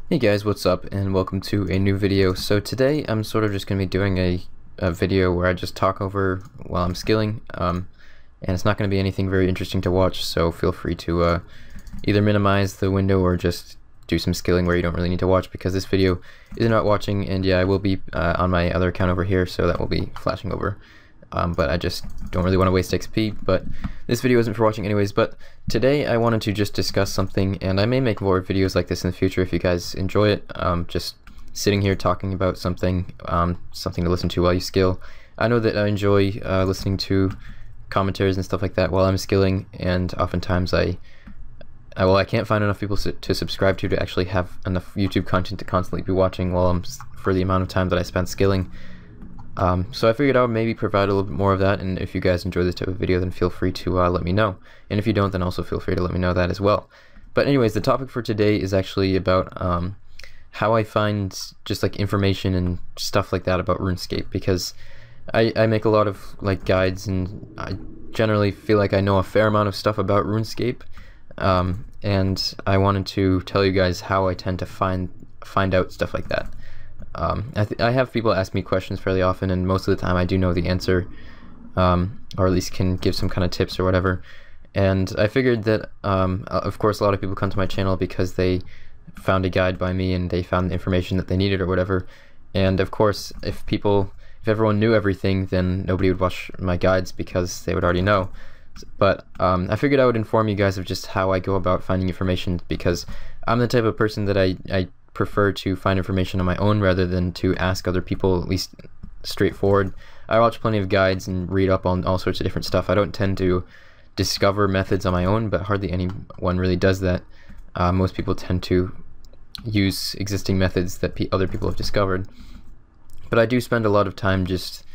Hey guys, what's up and welcome to a new video. So today I'm sort of just going to be doing a video where I just talk over while I'm skilling, and it's not going to be anything very interesting to watch, so feel free to either minimize the window or just do some skilling where you don't really need to watch, because this video is not watching, and yeah, I will be on my other account over here, so that will be flashing over. But I just don't really want to waste XP, but this video isn't for watching anyways. But today I wanted to just discuss something, and I may make more videos like this in the future if you guys enjoy it, just sitting here talking about something, something to listen to while you skill. I know that I enjoy listening to commentaries and stuff like that while I'm skilling, and oftentimes I can't find enough people to subscribe to actually have enough YouTube content to constantly be watching while I'm for the amount of time that I spend skilling. So I figured I would maybe provide a little bit more of that, and if you guys enjoy this type of video, then feel free to let me know. And if you don't, then also feel free to let me know that as well. But anyways, the topic for today is actually about how I find just like information and stuff like that about RuneScape, because I make a lot of like guides, and I generally feel like I know a fair amount of stuff about RuneScape, and I wanted to tell you guys how I tend to find out stuff like that. I have people ask me questions fairly often, and most of the time I do know the answer, or at least can give some kind of tips or whatever. And I figured that, of course, a lot of people come to my channel because they found a guide by me and they found the information that they needed or whatever. And of course, if everyone knew everything, then nobody would watch my guides because they would already know. But I figured I would inform you guys of just how I go about finding information, because I'm the type of person that I prefer to find information on my own rather than to ask other people, at least straightforward. I watch plenty of guides and read up on all sorts of different stuff. I don't tend to discover methods on my own, but hardly anyone really does that. Most people tend to use existing methods that other people have discovered. But I do spend a lot of time just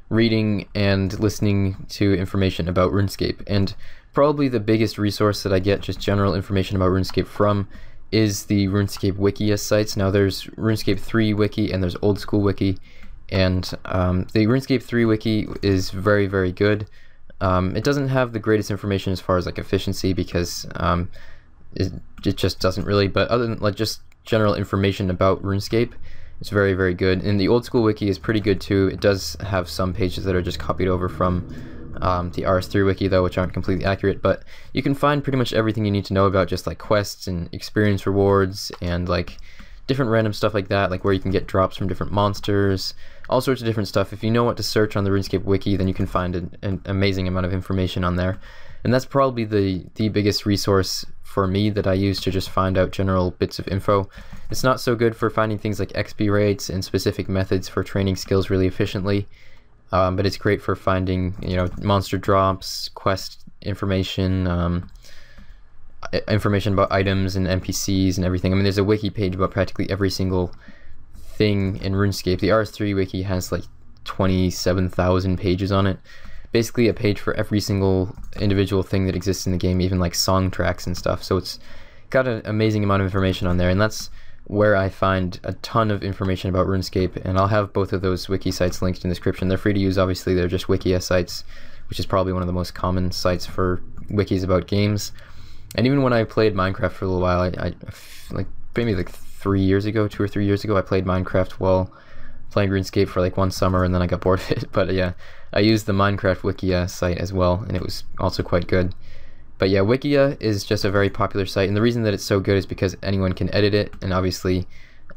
reading and listening to information about RuneScape, and probably the biggest resource that I get just general information about RuneScape from is the RuneScape wiki sites. Now there's RuneScape 3 wiki and there's old school wiki, and the RuneScape 3 wiki is very, very good. It doesn't have the greatest information as far as like efficiency, because it just doesn't really, but other than like just general information about RuneScape, it's very, very good. And the old school wiki is pretty good too. It does have some pages that are just copied over from the RS3 wiki though, which aren't completely accurate, but you can find pretty much everything you need to know about just like quests and experience rewards and like different random stuff like that, like where you can get drops from different monsters, all sorts of different stuff. If you know what to search on the RuneScape wiki, then you can find an amazing amount of information on there. And that's probably the biggest resource for me that I use to just find out general bits of info. It's not so good for finding things like XP rates and specific methods for training skills really efficiently. But it's great for finding, monster drops, quest information, information about items and NPCs and everything. I mean, there's a wiki page about practically every single thing in RuneScape. The RS3 wiki has like 27,000 pages on it. Basically a page for every single individual thing that exists in the game, even like song tracks and stuff. So it's got an amazing amount of information on there, and that's where I find a ton of information about RuneScape, and I'll have both of those wiki sites linked in the description. They're free to use, obviously. They're just wiki sites, which is probably one of the most common sites for wikis about games. And even when I played Minecraft for a little while, I like maybe like 2 or 3 years ago, I played Minecraft while playing RuneScape for like one summer, and then I got bored of it. But yeah, I used the Minecraft wiki site as well, and it was also quite good. But yeah, Wikia is just a very popular site, and the reason that it's so good is because anyone can edit it, and obviously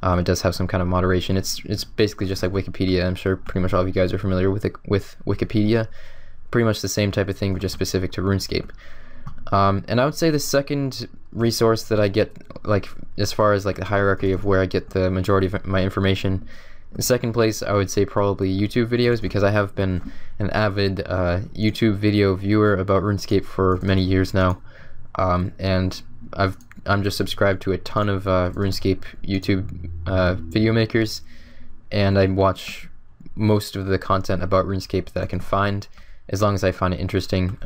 it does have some kind of moderation. It's basically just like Wikipedia. I'm sure pretty much all of you guys are familiar with Wikipedia. Pretty much the same type of thing, but just specific to RuneScape. And I would say the second resource that I get, like as far as like the hierarchy of where I get the majority of my information, in second place I would say probably YouTube videos, because I have been an avid YouTube video viewer about RuneScape for many years now, and I'm just subscribed to a ton of RuneScape YouTube video makers, and I watch most of the content about RuneScape that I can find, as long as I find it interesting.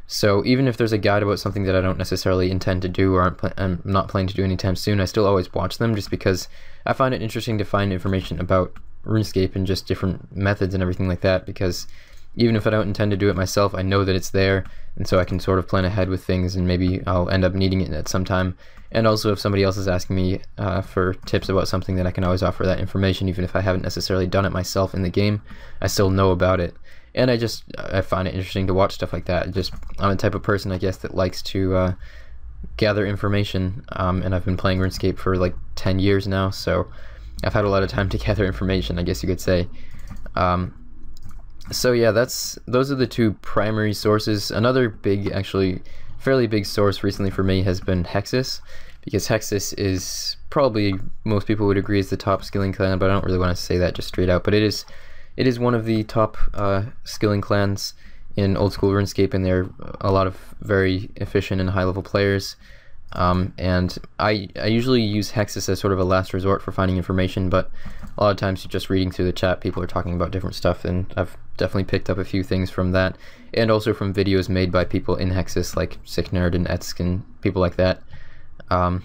So even if there's a guide about something that I don't necessarily intend to do, or I'm not planning to do anytime soon, I still always watch them, just because I find it interesting to find information about RuneScape and just different methods and everything like that, because even if I don't intend to do it myself, I know that it's there, and so I can sort of plan ahead with things, and maybe I'll end up needing it at some time. And also, if somebody else is asking me for tips about something, then I can always offer that information, even if I haven't necessarily done it myself in the game. I still know about it, and I find it interesting to watch stuff like that. I'm the type of person, I guess, that likes to gather information, and I've been playing RuneScape for like 10 years now, so I've had a lot of time to gather information, I guess you could say. So yeah, those are the two primary sources. Another big, actually fairly big source recently for me has been Hexus, because Hexus is probably, most people would agree, is the top skilling clan, but I don't really want to say that just straight out, but it is one of the top skilling clans in old school RuneScape, and they're a lot of very efficient and high level players. And I usually use Hexus as sort of a last resort for finding information, but a lot of times just reading through the chat, people are talking about different stuff, and I've definitely picked up a few things from that, and also from videos made by people in Hexus like SickNerd and Etsk and people like that. I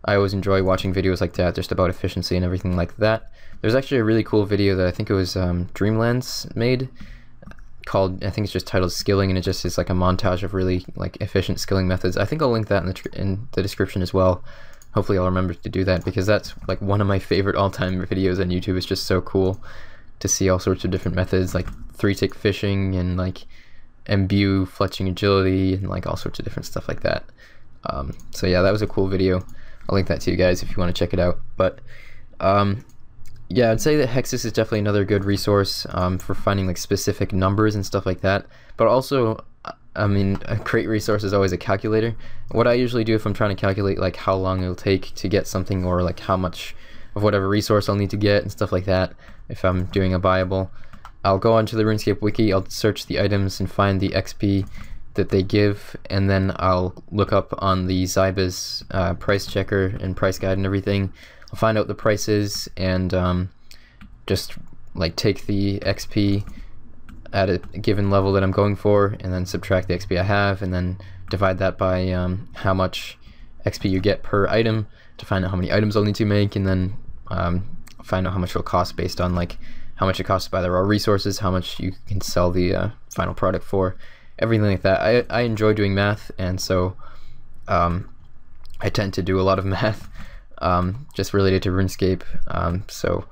always enjoy watching videos like that, just about efficiency and everything like that. There's actually a really cool video that I think it was Dreamlands made, called, I think it's just titled Skilling, and it just is like a montage of really like efficient skilling methods. I think I'll link that in the description as well. Hopefully I'll remember to do that, because that's like one of my favorite all-time videos on YouTube. It's just so cool to see all sorts of different methods, like 3-tick fishing and like imbue fletching agility and like all sorts of different stuff like that. So yeah, that was a cool video. I'll link that to you guys if you want to check it out. But yeah, I'd say that Hexus is definitely another good resource for finding like specific numbers and stuff like that. But also, I mean, a great resource is always a calculator. What I usually do if I'm trying to calculate like how long it'll take to get something, or like how much of whatever resource I'll need to get and stuff like that, if I'm doing a buyable, I'll go onto the RuneScape wiki, I'll search the items and find the XP that they give, and then I'll look up on the Zyba's price checker and price guide and everything. I'll find out the prices and just like take the XP at a given level that I'm going for, and then subtract the XP I have, and then divide that by how much XP you get per item to find out how many items I'll need to make, and then find out how much it'll cost based on like how much it costs to buy the raw resources, how much you can sell the final product for, everything like that. I enjoy doing math, and so I tend to do a lot of math just related to RuneScape. So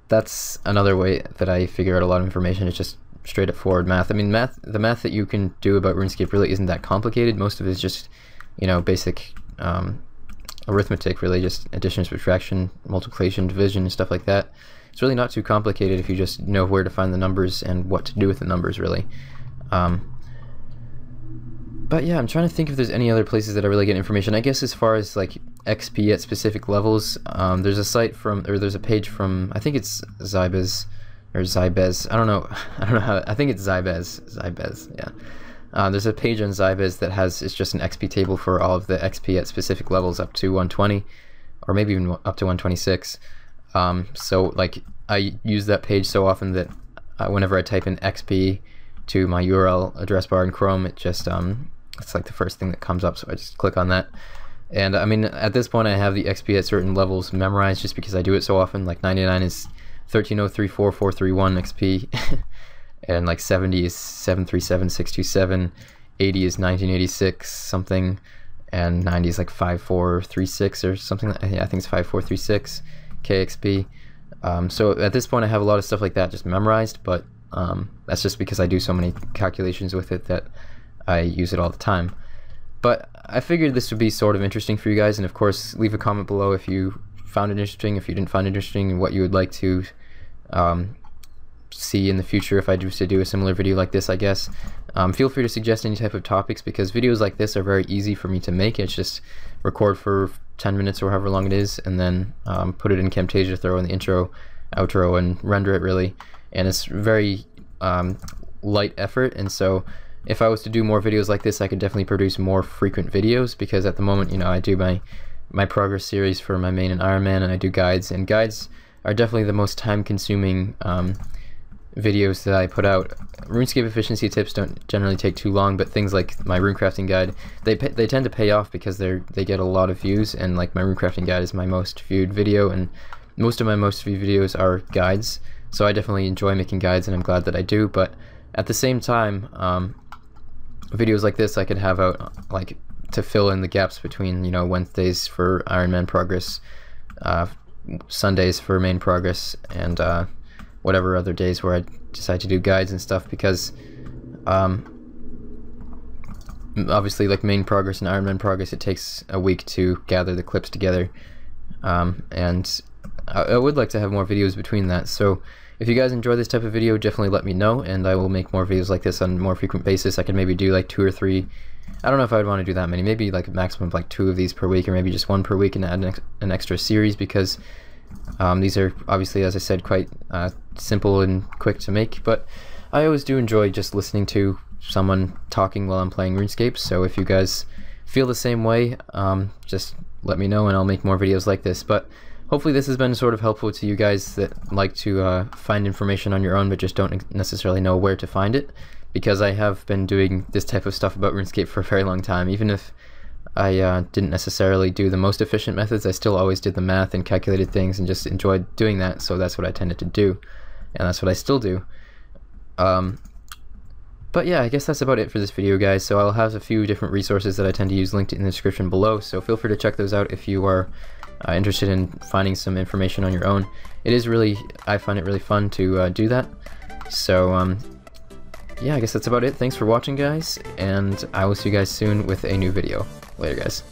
that's another way that I figure out a lot of information. It's just straight up forward math. I mean, the math that you can do about RuneScape really isn't that complicated. Most of it is just, you know, basic arithmetic, really, just addition, subtraction, multiplication, division, and stuff like that. It's really not too complicated if you just know where to find the numbers and what to do with the numbers, really. But yeah, I'm trying to think if there's any other places that I really get information. I guess as far as like XP at specific levels, there's a site from, or there's a page from, I think it's Zyba's or Zybez. I don't know how. I think it's Zybez. Yeah. There's a page on Zybez that has, it's just an XP table for all of the XP at specific levels up to 120, or maybe even up to 126. So like I use that page so often that whenever I type in XP to my URL address bar in Chrome, it just it's like the first thing that comes up, so I just click on that. And I mean, at this point I have the XP at certain levels memorized just because I do it so often. Like 99 is 13034431 XP and like 70 is 737627, 80 is 1986 something, and 90 is like 5436 or something. Yeah, I think it's 5436 KXP. So at this point I have a lot of stuff like that just memorized, but that's just because I do so many calculations with it that I use it all the time. But I figured this would be sort of interesting for you guys, and of course leave a comment below if you found it interesting, if you didn't find it interesting, and what you would like to see in the future if I do a similar video like this, I guess. Feel free to suggest any type of topics, because videos like this are very easy for me to make. It's just record for 10 minutes or however long it is, and then put it in Camtasia, throw in the intro, outro, and render it, really. And it's very light effort, and so if I was to do more videos like this, I could definitely produce more frequent videos, because at the moment, you know, I do my progress series for my main and Iron Man, and I do guides, and guides are definitely the most time-consuming videos that I put out. RuneScape efficiency tips don't generally take too long, but things like my runecrafting guide, they tend to pay off because they get a lot of views, and like my runecrafting guide is my most viewed video, and most of my most viewed videos are guides. So I definitely enjoy making guides, and I'm glad that I do, but at the same time, videos like this I could have out like to fill in the gaps between, you know, Wednesdays for Iron Man progress, Sundays for main progress, and whatever other days where I decide to do guides and stuff, because obviously, like main progress and Iron Man progress, it takes a week to gather the clips together, and I would like to have more videos between that. So if you guys enjoy this type of video, definitely let me know, and I will make more videos like this on a more frequent basis. I could maybe do like 2 or 3. I don't know if I'd want to do that many, maybe like a maximum of like 2 of these per week, or maybe just 1 per week, and add an extra series, because these are obviously, as I said, quite simple and quick to make, but I always do enjoy just listening to someone talking while I'm playing RuneScape. So if you guys feel the same way, just let me know and I'll make more videos like this. But hopefully this has been sort of helpful to you guys that like to find information on your own but just don't necessarily know where to find it, because I have been doing this type of stuff about RuneScape for a very long time. Even if I didn't necessarily do the most efficient methods, I still always did the math and calculated things and just enjoyed doing that, so that's what I tended to do, and that's what I still do. But yeah, I guess that's about it for this video, guys. So I'll have a few different resources that I tend to use linked in the description below, so feel free to check those out if you are interested in finding some information on your own. It is really, I find it really fun to do that. So yeah, I guess that's about it. Thanks for watching, guys, and I will see you guys soon with a new video. Later, guys.